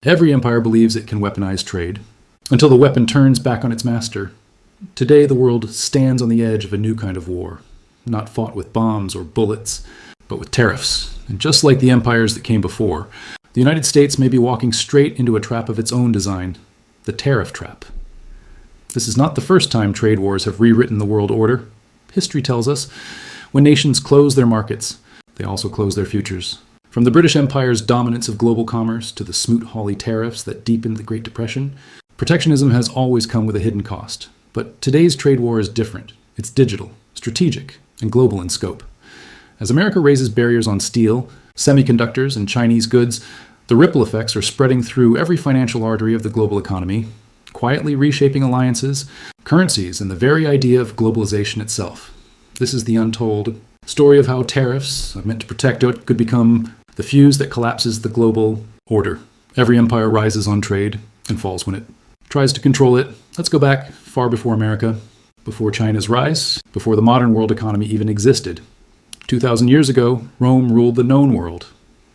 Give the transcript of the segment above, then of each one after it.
Every empire believes it can weaponize trade, until the weapon turns back on its master. Today, the world stands on the edge of a new kind of war, not fought with bombs or bullets, but with tariffs. And just like the empires that came before, the United States may be walking straight into a trap of its own design, the tariff trap. This is not the first time trade wars have rewritten the world order. History tells us, when nations close their markets, they also close their futures. From the British Empire's dominance of global commerce to the Smoot-Hawley tariffs that deepened the Great Depression, protectionism has always come with a hidden cost. But today's trade war is different. It's digital, strategic, and global in scope. As America raises barriers on steel, semiconductors, and Chinese goods, the ripple effects are spreading through every financial artery of the global economy, quietly reshaping alliances, currencies, and the very idea of globalization itself. This is the untold story of how tariffs, meant to protect it, could become the fuse that collapses the global order. Every empire rises on trade and falls when it tries to control it. Let's go back far before America, before China's rise, before the modern world economy even existed. 2,000 years ago, Rome ruled the known world,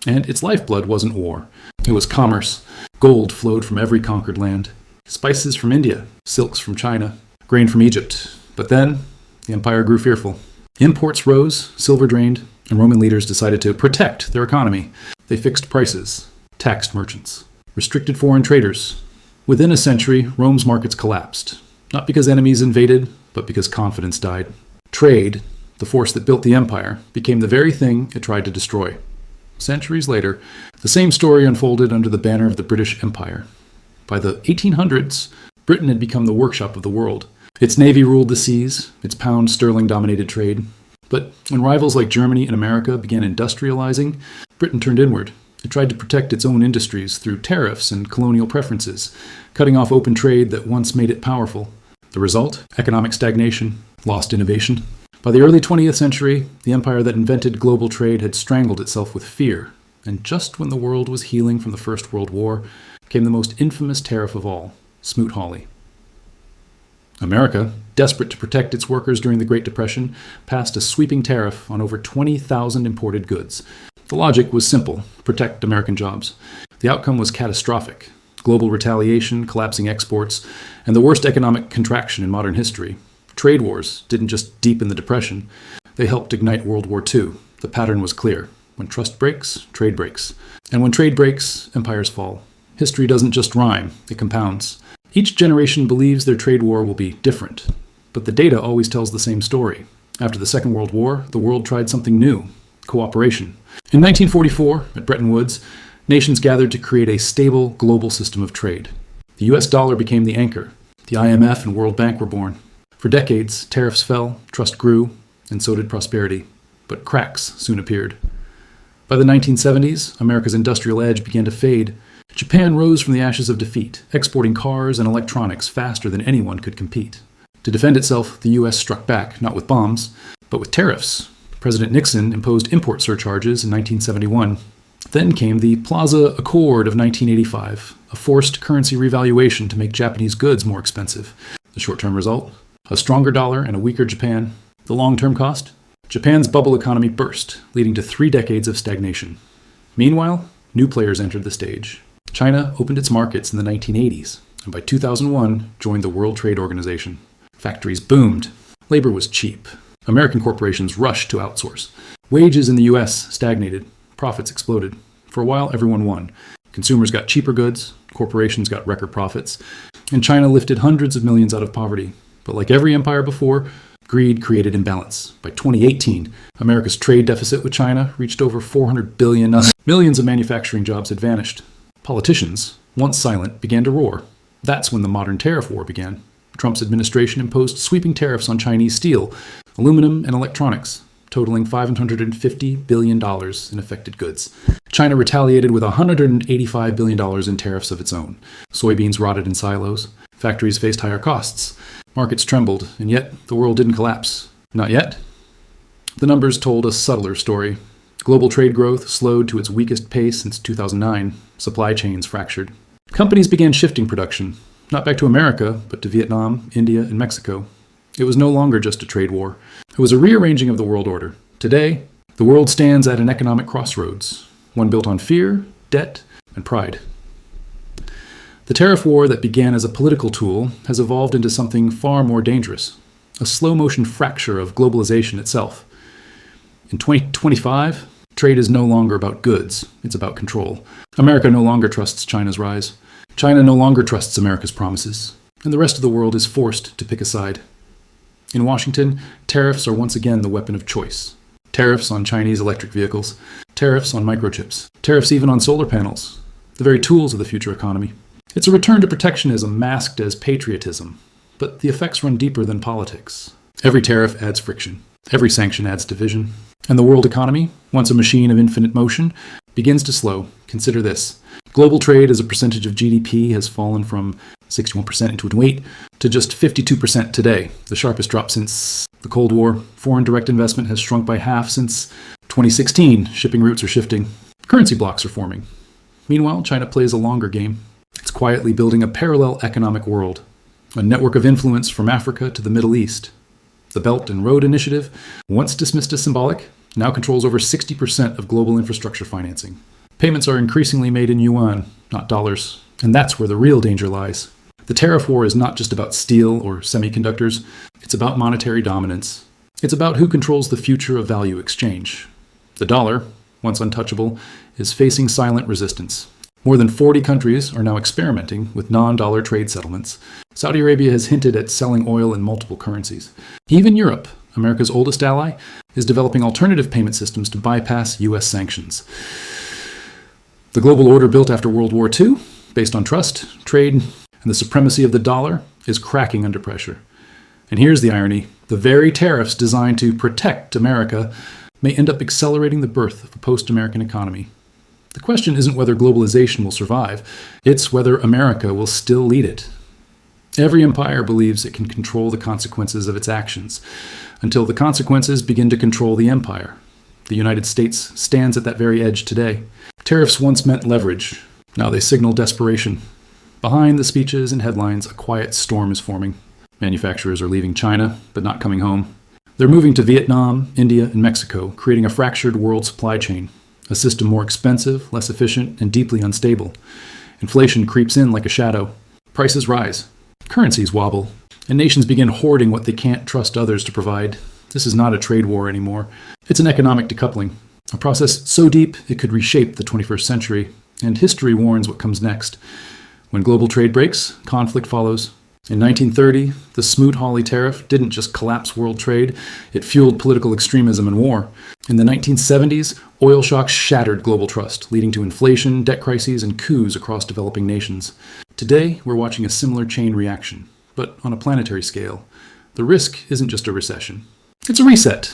and its lifeblood wasn't war. It was commerce. Gold flowed from every conquered land. Spices from India, silks from China, grain from Egypt. But then, the empire grew fearful. Imports rose, silver drained, and Roman leaders decided to protect their economy. They fixed prices, taxed merchants, restricted foreign traders. Within a century, Rome's markets collapsed, not because enemies invaded, but because confidence died. Trade, the force that built the empire, became the very thing it tried to destroy. Centuries later, the same story unfolded under the banner of the British Empire. By the 1800s, Britain had become the workshop of the world. Its navy ruled the seas, its pound sterling dominated trade. But when rivals like Germany and America began industrializing, Britain turned inward. It tried to protect its own industries through tariffs and colonial preferences, cutting off open trade that once made it powerful. The result? Economic stagnation, lost innovation. By the early 20th century, the empire that invented global trade had strangled itself with fear. And just when the world was healing from the First World War, came the most infamous tariff of all, Smoot-Hawley. America, desperate to protect its workers during the Great Depression, passed a sweeping tariff on over 20,000 imported goods. The logic was simple: protect American jobs. The outcome was catastrophic: global retaliation, collapsing exports, and the worst economic contraction in modern history. Trade wars didn't just deepen the Depression, they helped ignite World War II. The pattern was clear. When trust breaks, trade breaks. And when trade breaks, empires fall. History doesn't just rhyme, it compounds. Each generation believes their trade war will be different, but the data always tells the same story. After the Second World War, the world tried something new: cooperation. In 1944, at Bretton Woods, nations gathered to create a stable global system of trade. The US dollar became the anchor. The IMF and World Bank were born. For decades, tariffs fell, trust grew, and so did prosperity. But cracks soon appeared. By the 1970s, America's industrial edge began to fade. Japan rose from the ashes of defeat, exporting cars and electronics faster than anyone could compete. To defend itself, the U.S. struck back, not with bombs, but with tariffs. President Nixon imposed import surcharges in 1971. Then came the Plaza Accord of 1985, a forced currency revaluation to make Japanese goods more expensive. The short-term result? A stronger dollar and a weaker Japan. The long-term cost? Japan's bubble economy burst, leading to 3 decades of stagnation. Meanwhile, new players entered the stage. China opened its markets in the 1980s, and by 2001 joined the World Trade Organization. Factories boomed. Labor was cheap. American corporations rushed to outsource. Wages in the U.S. stagnated. Profits exploded. For a while, everyone won. Consumers got cheaper goods, corporations got record profits, and China lifted hundreds of millions out of poverty. But like every empire before, greed created imbalance. By 2018, America's trade deficit with China reached over $400 billion. Millions of manufacturing jobs had vanished. Politicians, once silent, began to roar. That's when the modern tariff war began. Trump's administration imposed sweeping tariffs on Chinese steel, aluminum, and electronics, totaling $550 billion in affected goods. China retaliated with $185 billion in tariffs of its own. Soybeans rotted in silos. Factories faced higher costs. Markets trembled, and yet the world didn't collapse. Not yet. The numbers told a subtler story. Global trade growth slowed to its weakest pace since 2009. Supply chains fractured. Companies began shifting production, not back to America, but to Vietnam, India, and Mexico. It was no longer just a trade war. It was a rearranging of the world order. Today, the world stands at an economic crossroads, one built on fear, debt, and pride. The tariff war that began as a political tool has evolved into something far more dangerous, a slow-motion fracture of globalization itself. In 2025, trade is no longer about goods, it's about control. America no longer trusts China's rise. China no longer trusts America's promises. And the rest of the world is forced to pick a side. In Washington, tariffs are once again the weapon of choice. Tariffs on Chinese electric vehicles, tariffs on microchips, tariffs even on solar panels, the very tools of the future economy. It's a return to protectionism masked as patriotism, but the effects run deeper than politics. Every tariff adds friction. Every sanction adds division. And the world economy, once a machine of infinite motion, begins to slow. Consider this. Global trade as a percentage of GDP has fallen from 61% in 2008 to just 52% today, the sharpest drop since the Cold War. Foreign direct investment has shrunk by half since 2016. Shipping routes are shifting. Currency blocks are forming. Meanwhile, China plays a longer game. It's quietly building a parallel economic world, a network of influence from Africa to the Middle East. The Belt and Road Initiative, once dismissed as symbolic, now controls over 60% of global infrastructure financing. Payments are increasingly made in yuan, not dollars, and that's where the real danger lies. The tariff war is not just about steel or semiconductors, it's about monetary dominance. It's about who controls the future of value exchange. The dollar, once untouchable, is facing silent resistance. More than 40 countries are now experimenting with non-dollar trade settlements. Saudi Arabia has hinted at selling oil in multiple currencies. Even Europe, America's oldest ally, is developing alternative payment systems to bypass U.S. sanctions. The global order built after World War II, based on trust, trade, and the supremacy of the dollar, is cracking under pressure. And here's the irony. The very tariffs designed to protect America may end up accelerating the birth of a post-American economy. The question isn't whether globalization will survive, it's whether America will still lead it. Every empire believes it can control the consequences of its actions, until the consequences begin to control the empire. The United States stands at that very edge today. Tariffs once meant leverage, now they signal desperation. Behind the speeches and headlines, a quiet storm is forming. Manufacturers are leaving China, but not coming home. They're moving to Vietnam, India, and Mexico, creating a fractured world supply chain. A system more expensive, less efficient, and deeply unstable. Inflation creeps in like a shadow. Prices rise. Currencies wobble. And nations begin hoarding what they can't trust others to provide. This is not a trade war anymore. It's an economic decoupling. A process so deep it could reshape the 21st century. And history warns what comes next. When global trade breaks, conflict follows. In 1930, the Smoot-Hawley tariff didn't just collapse world trade, it fueled political extremism and war. In the 1970s, oil shocks shattered global trust, leading to inflation, debt crises, and coups across developing nations. Today, we're watching a similar chain reaction, but on a planetary scale. The risk isn't just a recession. It's a reset.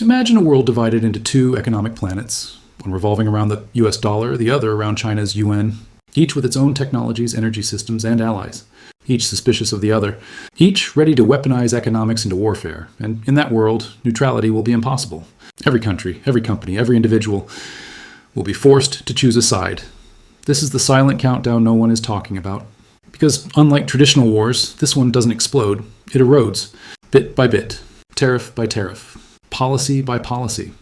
Imagine a world divided into two economic planets, one revolving around the US dollar, the other around China's yuan, each with its own technologies, energy systems, and allies. Each suspicious of the other, each ready to weaponize economics into warfare, and in that world, neutrality will be impossible. Every country, every company, every individual will be forced to choose a side. This is the silent countdown no one is talking about. Because unlike traditional wars, this one doesn't explode, it erodes, bit by bit, tariff by tariff, policy by policy.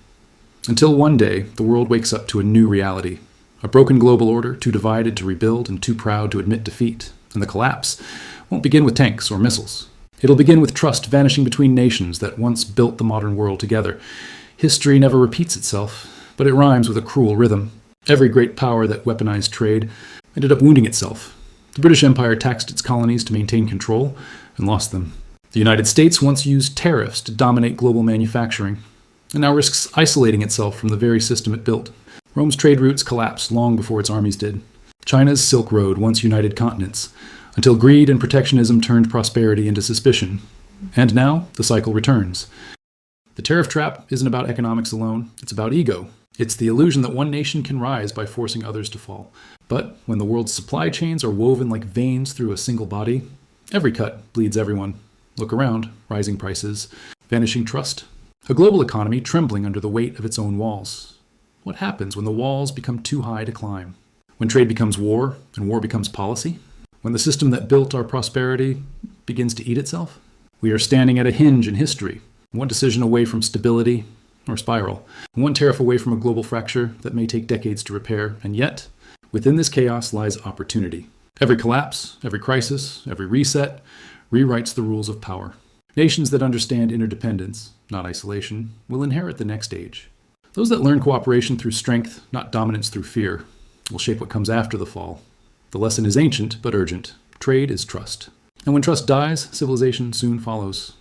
Until one day, the world wakes up to a new reality. A broken global order, too divided to rebuild and too proud to admit defeat. And the collapse won't begin with tanks or missiles. It'll begin with trust vanishing between nations that once built the modern world together. History never repeats itself, but it rhymes with a cruel rhythm. Every great power that weaponized trade ended up wounding itself. The British Empire taxed its colonies to maintain control and lost them. The United States once used tariffs to dominate global manufacturing, and now risks isolating itself from the very system it built. Rome's trade routes collapsed long before its armies did. China's Silk Road once united continents, until greed and protectionism turned prosperity into suspicion. And now, the cycle returns. The tariff trap isn't about economics alone, it's about ego. It's the illusion that one nation can rise by forcing others to fall. But when the world's supply chains are woven like veins through a single body, every cut bleeds everyone. Look around, rising prices, vanishing trust, a global economy trembling under the weight of its own walls. What happens when the walls become too high to climb? When trade becomes war, and war becomes policy? When the system that built our prosperity begins to eat itself? We are standing at a hinge in history, one decision away from stability or spiral, one tariff away from a global fracture that may take decades to repair, and yet, within this chaos lies opportunity. Every collapse, every crisis, every reset rewrites the rules of power. Nations that understand interdependence, not isolation, will inherit the next age. Those that learn cooperation through strength, not dominance through fear, will shape what comes after the fall. The lesson is ancient but urgent. Trade is trust. And when trust dies, civilization soon follows.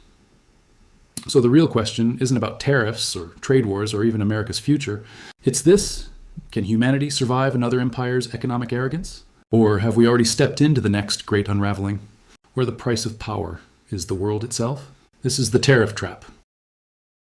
So the real question isn't about tariffs or trade wars or even America's future. It's this: can humanity survive another empire's economic arrogance? Or have we already stepped into the next great unraveling, where the price of power is the world itself? This is the Tariff Trap,